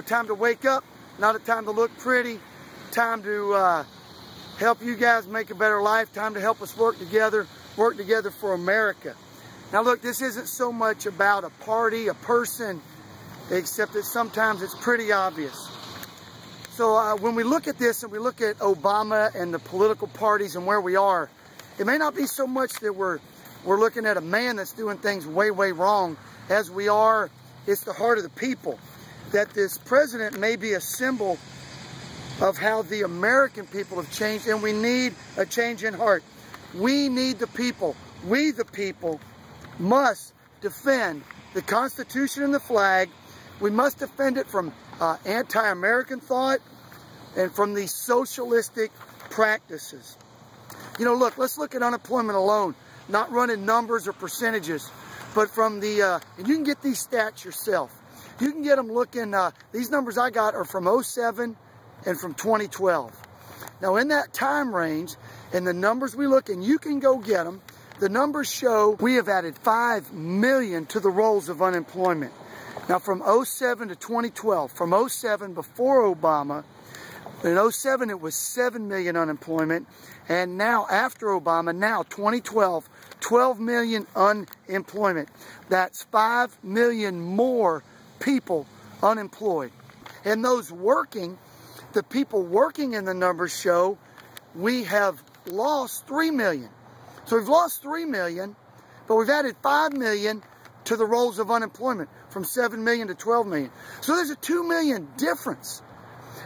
time to wake up, not a time to look pretty, time to help you guys make a better life, time to help us work together for America. Now look, this isn't so much about a party, a person, except that sometimes it's pretty obvious. So when we look at this and we look at Obama and the political parties and where we are, it may not be so much that we're looking at a man that's doing things way, way wrong as we are. It's the heart of the people. That this president may be a symbol of how the American people have changed, and we need a change in heart. We need the people. We, the people, must defend the Constitution and the flag. We must defend it from anti-American thought and from these socialistic practices. You know, look, let's look at unemployment alone, not running numbers or percentages, but from the, and you can get these stats yourself. You can get them looking, these numbers I got are from 07 and from 2012. Now in that time range, and the numbers we look, and you can go get them, the numbers show we have added 5 million to the rolls of unemployment. Now from 07 to 2012, from 07 before Obama, in 07 it was 7 million unemployment, and now after Obama, now 2012, 12 million unemployment. That's 5 million more people unemployed. And those working, the people working in the numbers show we have lost 3 million. So we've lost 3 million, but we've added 5 million to the rolls of unemployment from 7 million to 12 million. So there's a 2 million difference.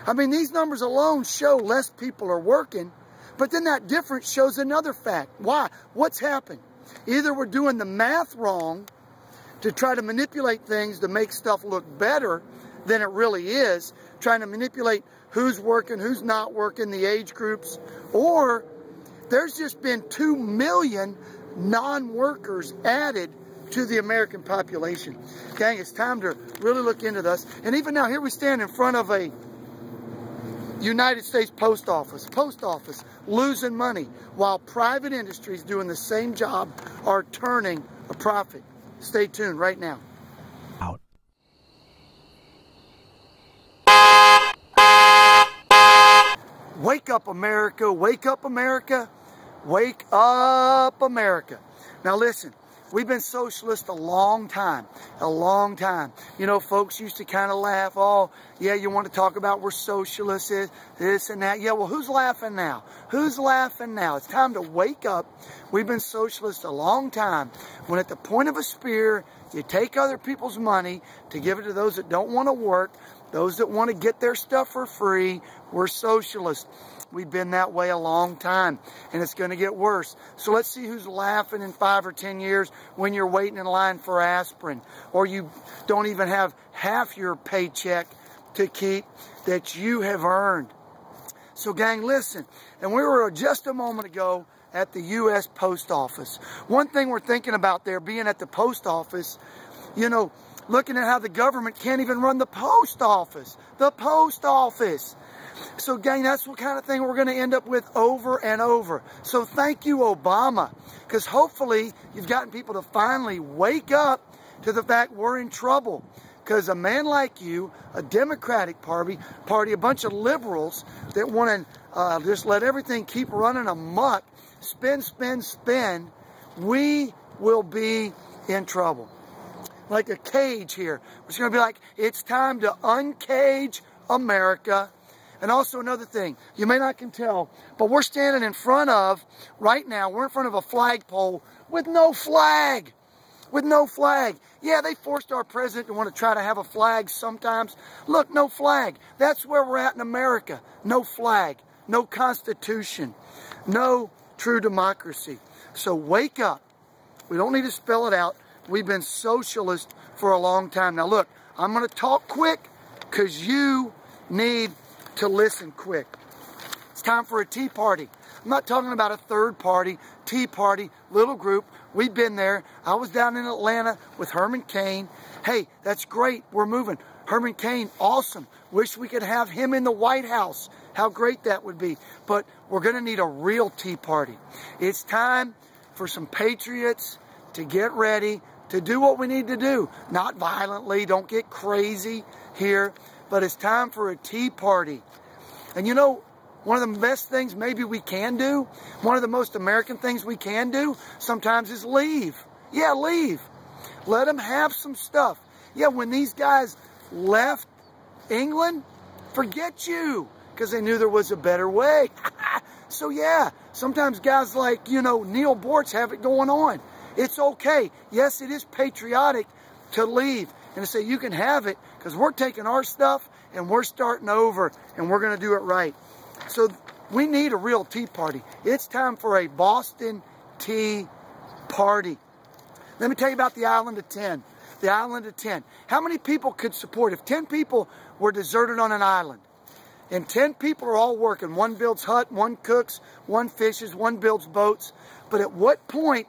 I mean, these numbers alone show less people are working, but then that difference shows another fact. Why? What's happened? Either we're doing the math wrong to try to manipulate things to make stuff look better than it really is, trying to manipulate who's working, who's not working, the age groups, or there's just been 2 million non-workers added to the American population. Gang, it's time to really look into this. And even now, here we stand in front of a United States post office losing money, while private industries doing the same job are turning a profit. Stay tuned right now. Out. Wake up, America. Wake up, America. Wake up, America. Now listen, we've been socialist a long time. A long time. You know, folks used to kind of laugh. Oh, yeah, you want to talk about we're socialists, this and that. Yeah, well, who's laughing now? Who's laughing now? It's time to wake up. We've been socialist a long time. When at the point of a spear, you take other people's money to give it to those that don't want to work, those that want to get their stuff for free. We're socialists. We've been that way a long time, and it's going to get worse. So let's see who's laughing in 5 or 10 years when you're waiting in line for aspirin, or you don't even have half your paycheck to keep that you have earned. So gang, listen, and we were just a moment ago at the U.S. Post Office. One thing we're thinking about there, being at the post office, you know, looking at how the government can't even run the post office. The post office. So gang, that's what kind of thing we're going to end up with over and over. So thank you, Obama, because hopefully you've gotten people to finally wake up to the fact we're in trouble. Because a man like you, a Democratic party, a bunch of liberals that want to just let everything keep running amok, spin, we will be in trouble. Like a cage here. It's going to be like, it's time to uncage America. And also another thing, you may not can tell, but we're standing in front of, right now, we're in front of a flagpole with no flag. With no flag. Yeah, they forced our president to want to try to have a flag sometimes. Look, no flag. That's where we're at in America. No flag. No Constitution. No true democracy. So wake up. We don't need to spell it out. We've been socialist for a long time. Now look, I'm going to talk quick because you need to listen quick. It's time for a tea party. I'm not talking about a third party, tea party, little group. We've been there. I was down in Atlanta with Herman Cain. Hey, that's great. We're moving. Herman Cain, awesome. Wish we could have him in the White House. How great that would be. But we're going to need a real tea party. It's time for some patriots to get ready to do what we need to do. Not violently. Don't get crazy here. but it's time for a tea party. And you know, one of the best things maybe we can do, one of the most American things we can do sometimes is leave. Yeah, leave. Let them have some stuff. Yeah, when these guys left England, forget you, because they knew there was a better way. So yeah, sometimes guys like, you know, Neil Bortz have it going on. It's okay. Yes, it is patriotic to leave and to say you can have it because we're taking our stuff and we're starting over and we're going to do it right. So we need a real tea party. It's time for a Boston Tea Party. Let me tell you about the Island of 10. The Island of 10. How many people could support? If 10 people were deserted on an island and 10 people are all working, one builds hut, one cooks, one fishes, one builds boats. But at what point,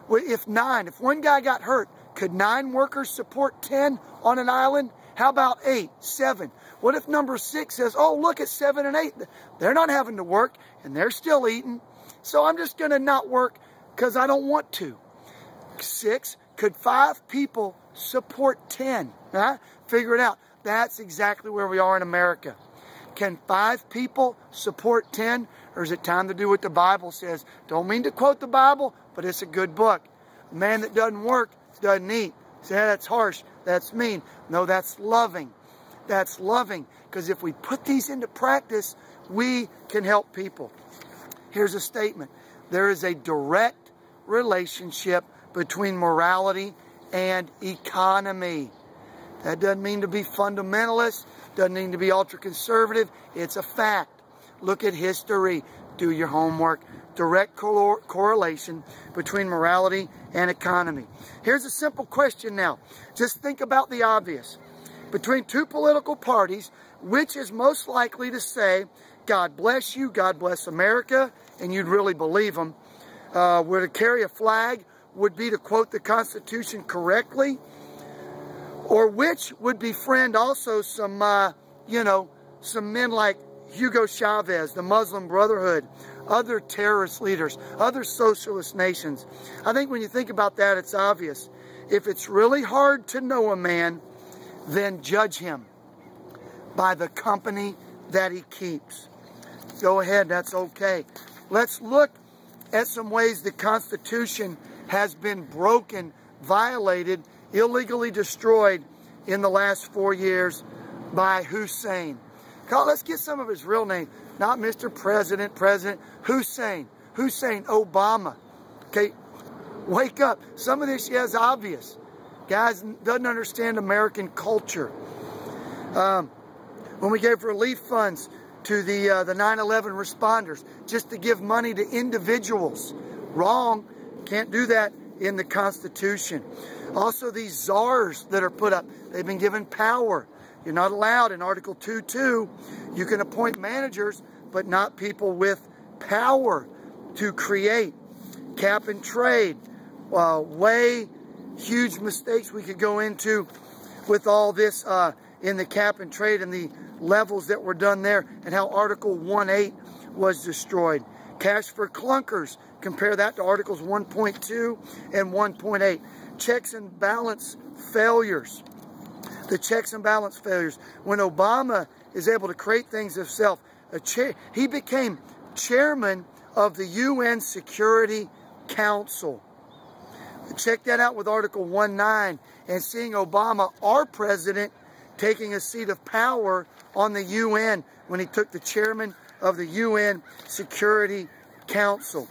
if one guy got hurt, could 9 workers support 10 on an island? How about 8, 7? What if number 6 says, oh, look at 7 and 8. They're not having to work and they're still eating. So I'm just going to not work because I don't want to. 6, could 5 people support 10? Huh? Figure it out. That's exactly where we are in America. Can 5 people support 10? Or is it time to do what the Bible says? Don't mean to quote the Bible, but it's a good book. A man that doesn't work doesn't eat. Say, yeah, that's harsh. That's mean. No, that's loving. That's loving. Because if we put these into practice, we can help people. Here's a statement. There is a direct relationship between morality and economy. That doesn't mean to be fundamentalist. Doesn't mean to be ultra-conservative. It's a fact. Look at history. Do your homework. Direct correlation between morality and economy. Here's a simple question now. Just think about the obvious. Between 2 political parties, which is most likely to say, God bless you, God bless America, and you'd really believe them? Where to carry a flag would be to quote the Constitution correctly? Or which would befriend also some, some men like Hugo Chavez, the Muslim Brotherhood, other terrorist leaders, other socialist nations? I think when you think about that, it's obvious. If it's really hard to know a man, then judge him by the company that he keeps. Go ahead, that's okay. Let's look at some ways the Constitution has been broken, violated, illegally destroyed in the last 4 years by Hussein. Let's get some of his real name. Not Mr. President, Hussein. Hussein Obama. Okay, wake up. Some of this, yeah, is obvious. Guys, doesn't understand American culture. When we gave relief funds to the 9/11 responders, just to give money to individuals. Wrong. Can't do that in the Constitution. Also, these czars that are put up, they've been given power. You're not allowed in Article 2.2. You can appoint managers, but not people with power to create. Cap and trade. Way huge mistakes we could go into with all this in the cap and trade and the levels that were done there and how Article 1.8 was destroyed. Cash for clunkers. Compare that to Articles 1.2 and 1.8. Checks and balance failures. The checks and balance failures. When Obama is able to create things himself, he became chairman of the UN Security Council. Check that out with Article 1.9 and seeing Obama, our president, taking a seat of power on the UN when he took the chairman of the UN Security Council.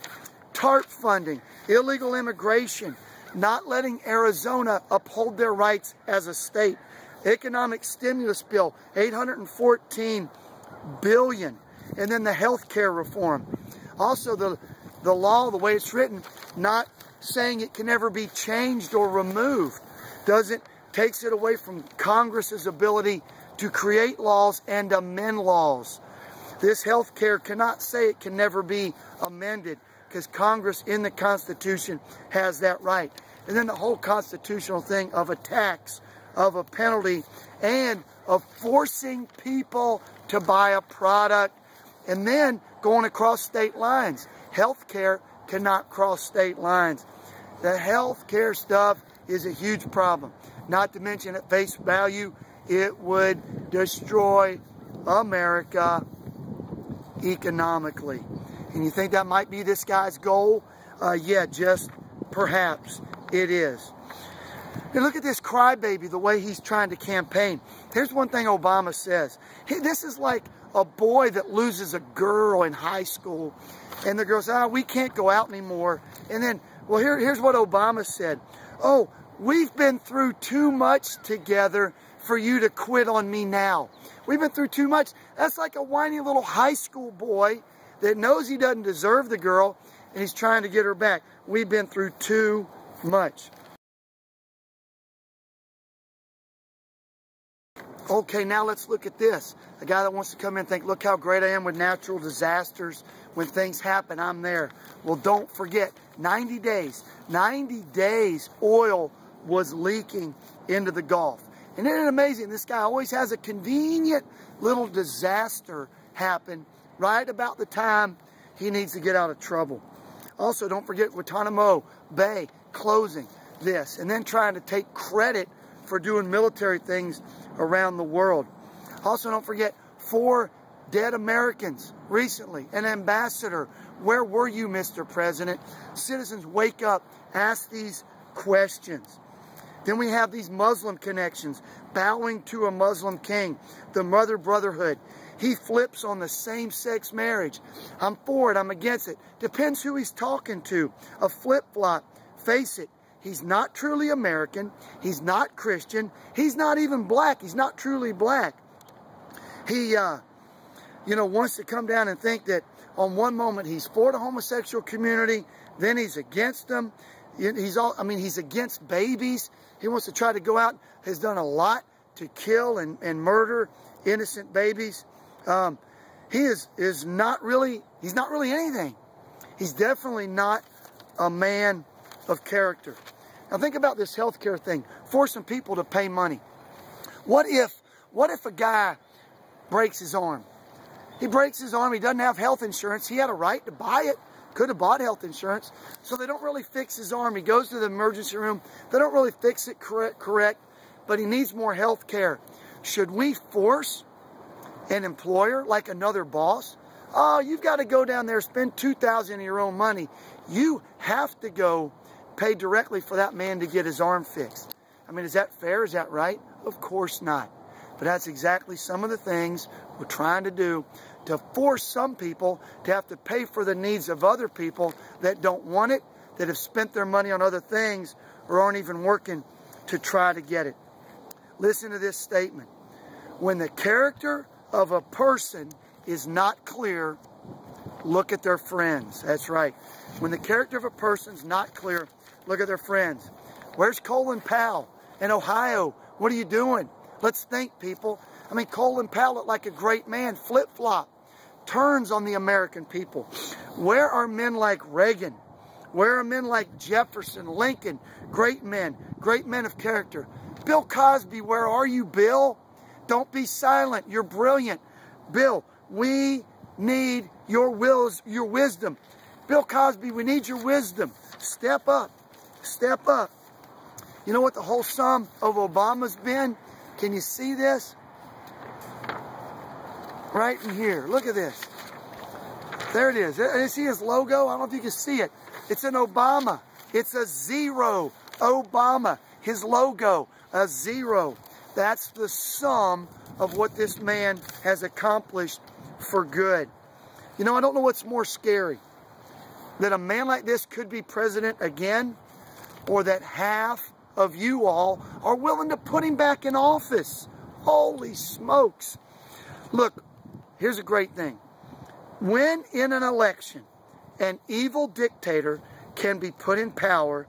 TARP funding, illegal immigration, not letting Arizona uphold their rights as a state. Economic stimulus bill, $814 billion. And then the health care reform. Also the law, the way it's written, not saying it can never be changed or removed. Takes it away from Congress's ability to create laws and amend laws. This health care cannot say it can never be amended because Congress in the Constitution has that right. And then the whole constitutional thing of a tax, of a penalty, and of forcing people to buy a product and then going across state lines. Health care cannot cross state lines. The health care stuff is a huge problem. Not to mention at face value, it would destroy America economically. And you think that might be this guy's goal? Yeah, just perhaps it is. And look at this crybaby, the way he's trying to campaign. Here's one thing Obama says. This is like a boy that loses a girl in high school. And the girl says, we can't go out anymore. And then, well, here's what Obama said. Oh, we've been through too much together for you to quit on me now. We've been through too much. That's like a whiny little high school boy that knows he doesn't deserve the girl, and he's trying to get her back. We've been through too much. Okay, now let's look at this. A guy that wants to come in and think, look how great I am with natural disasters. When things happen, I'm there. Well, don't forget, 90 days oil was leaking into the Gulf. And isn't it amazing? This guy always has a convenient little disaster happen right about the time he needs to get out of trouble. Also, don't forget Guantanamo Bay closing this and then trying to take credit for doing military things around the world. Also, don't forget 4 dead Americans recently. An ambassador. Where were you, Mr. President? Citizens, wake up. Ask these questions. Then we have these Muslim connections, bowing to a Muslim king, the Mother Brotherhood. He flips on the same-sex marriage. I'm for it, I'm against it. Depends who he's talking to. A flip-flop. Face it, he's not truly American. He's not Christian. He's not even black. He's not truly black. He, wants to come down and think that on one moment he's for the homosexual community, then he's against them. He's against babies. He wants to try to go out, has done a lot to kill and murder innocent babies. He is not really, he's not really anything. He's definitely not a man of character. Now think about this healthcare thing, forcing people to pay money. What if a guy breaks his arm? He breaks his arm, he doesn't have health insurance. He had a right to buy it. Could have bought health insurance. So they don't really fix his arm. He goes to the emergency room. They don't really fix it correct, but he needs more health care. Should we force an employer, like another boss? Oh, you've got to go down there, spend $2,000 of your own money. You have to go pay directly for that man to get his arm fixed. I mean, is that fair? Is that right? Of course not. But that's exactly some of the things we're trying to do, to force some people to have to pay for the needs of other people that don't want it, that have spent their money on other things, or aren't even working to try to get it. Listen to this statement. When the character of a person is not clear, look at their friends. That's right. When the character of a person is not clear, look at their friends. Where's Colin Powell in Ohio? What are you doing? Let's think, people. I mean, Colin Powell looked like a great man. Flip-flop. Turns on the American people. Where are men like Reagan? Where are men like Jefferson, Lincoln? Great men of character. Bill Cosby, where are you, Bill? Don't be silent. You're brilliant. Bill, we need your wisdom. Bill Cosby, we need your wisdom. Step up. Step up. You know what the whole sum of Obama's been? Can you see this? Right in here. Look at this. There it is. You see his logo? I don't know if you can see it. It's an Obama. It's a zero. Obama. His logo. A zero. That's the sum of what this man has accomplished for good. You know, I don't know what's more scary. That a man like this could be president again, or that half of you all are willing to put him back in office. Holy smokes. Look, here's a great thing. When in an election, an evil dictator can be put in power,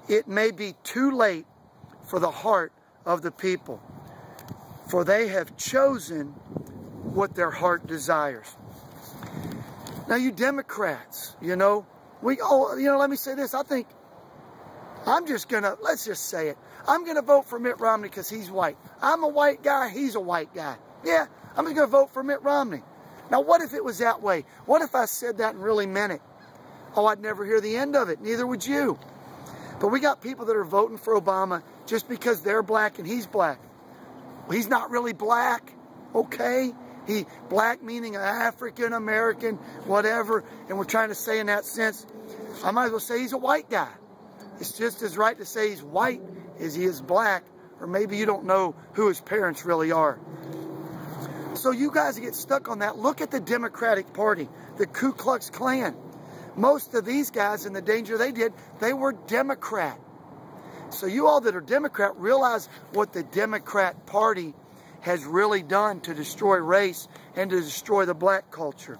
it may be too late for the heart of the people, for they have chosen what their heart desires. Now, you Democrats, let me say this. I think let's just say it. I'm going to vote for Mitt Romney because he's white. I'm a white guy. He's a white guy. Yeah, I'm just going to vote for Mitt Romney. Now, what if it was that way? What if I said that and really meant it? Oh, I'd never hear the end of it. Neither would you. But we got people that are voting for Obama just because they're black and he's black. Well, he's not really black. okay? Black meaning African American, whatever, and we're trying to say in that sense, I might as well say he's a white guy. It's just as right to say he's white as he is black, or maybe you don't know who his parents really are. So you guys get stuck on that. Look at the Democratic Party, the Ku Klux Klan. Most of these guys, in the danger they did, they were Democrat. So you all that are Democrat realize what the Democrat Party has really done to destroy race and to destroy the black culture.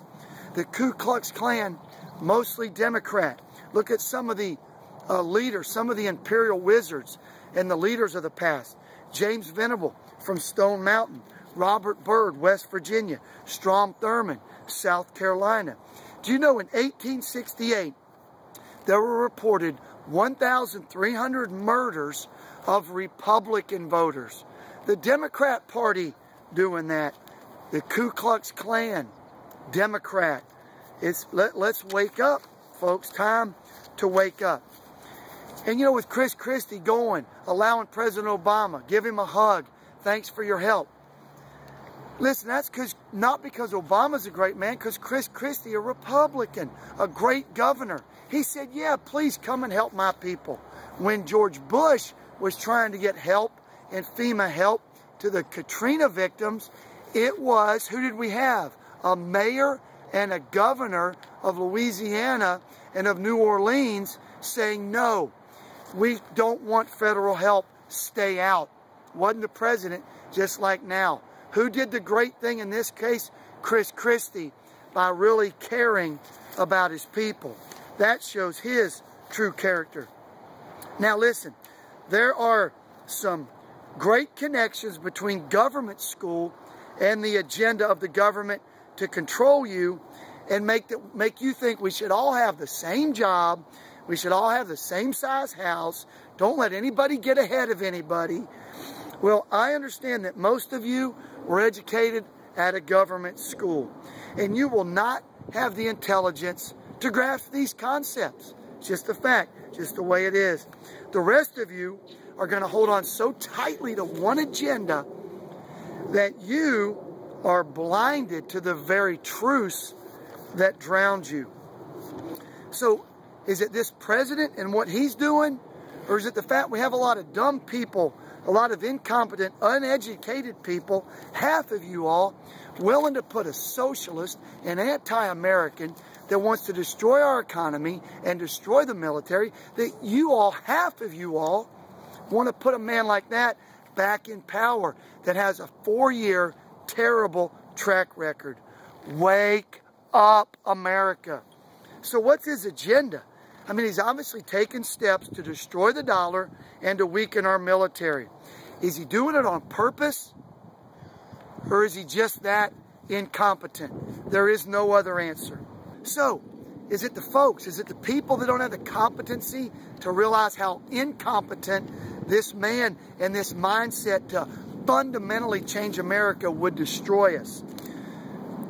The Ku Klux Klan, mostly Democrat. Look at some of the leaders, some of the imperial wizards and the leaders of the past. James Venable from Stone Mountain, Robert Byrd, West Virginia, Strom Thurmond, South Carolina. Do you know in 1868, there were reported 1,300 murders of Republican voters. The Democrat Party doing that. The Ku Klux Klan, Democrat. Let's wake up, folks. Time to wake up. And you know, with Chris Christie going, allowing President Obama, give him a hug, thanks for your help. Listen, that's not because Obama's a great man, because Chris Christie, a Republican, a great governor. He said, yeah, please come and help my people. When George Bush was trying to get help and FEMA help to the Katrina victims, it was, who did we have? A mayor and a governor of Louisiana and of New Orleans saying, no, we don't want federal help, stay out. Wasn't the president, just like now. Who did the great thing in this case? Chris Christie, by really caring about his people. That shows his true character. Now listen, there are some great connections between government school and the agenda of the government to control you and make you think we should all have the same job, we should all have the same size house, don't let anybody get ahead of anybody. Well, I understand that most of you were educated at a government school, and you will not have the intelligence to grasp these concepts. It's just a fact, just the way it is. The rest of you are going to hold on so tightly to one agenda that you are blinded to the very truths that drowned you. So, is it this president and what he's doing? Or is it the fact we have a lot of dumb people, a lot of incompetent, uneducated people, half of you all, willing to put a socialist and anti-American that wants to destroy our economy and destroy the military, that you all, half of you all, want to put a man like that back in power that has a 4-year terrible track record. Wake up, America. So what's his agenda? I mean, he's obviously taken steps to destroy the dollar and to weaken our military. Is he doing it on purpose? Or is he just that incompetent? There is no other answer. So, is it the folks, is it the people that don't have the competency to realize how incompetent this man and this mindset to fundamentally change America would destroy us?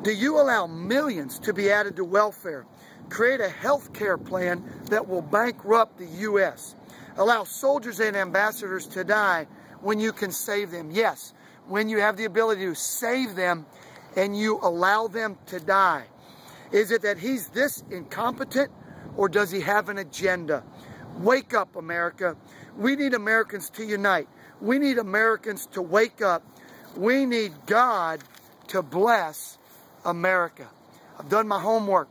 Do you allow millions to be added to welfare? Create a health care plan that will bankrupt the U.S. Allow soldiers and ambassadors to die when you can save them. Yes, when you have the ability to save them and you allow them to die. Is it that he's this incompetent, or does he have an agenda? Wake up, America. We need Americans to unite. We need Americans to wake up. We need God to bless America. I've done my homework.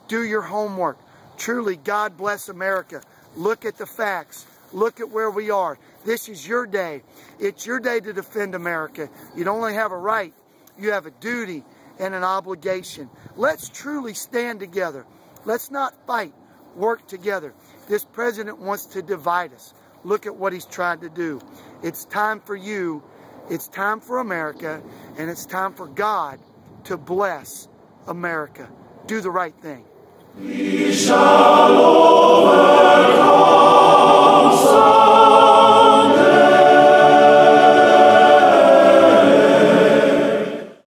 Do your homework. Truly, God bless America. Look at the facts. Look at where we are. This is your day. It's your day to defend America. You don't only have a right, you have a duty and an obligation. Let's truly stand together. Let's not fight. Work together. This president wants to divide us. Look at what he's trying to do. It's time for you. It's time for America. And it's time for God to bless America. Do the right thing. We shall overcome.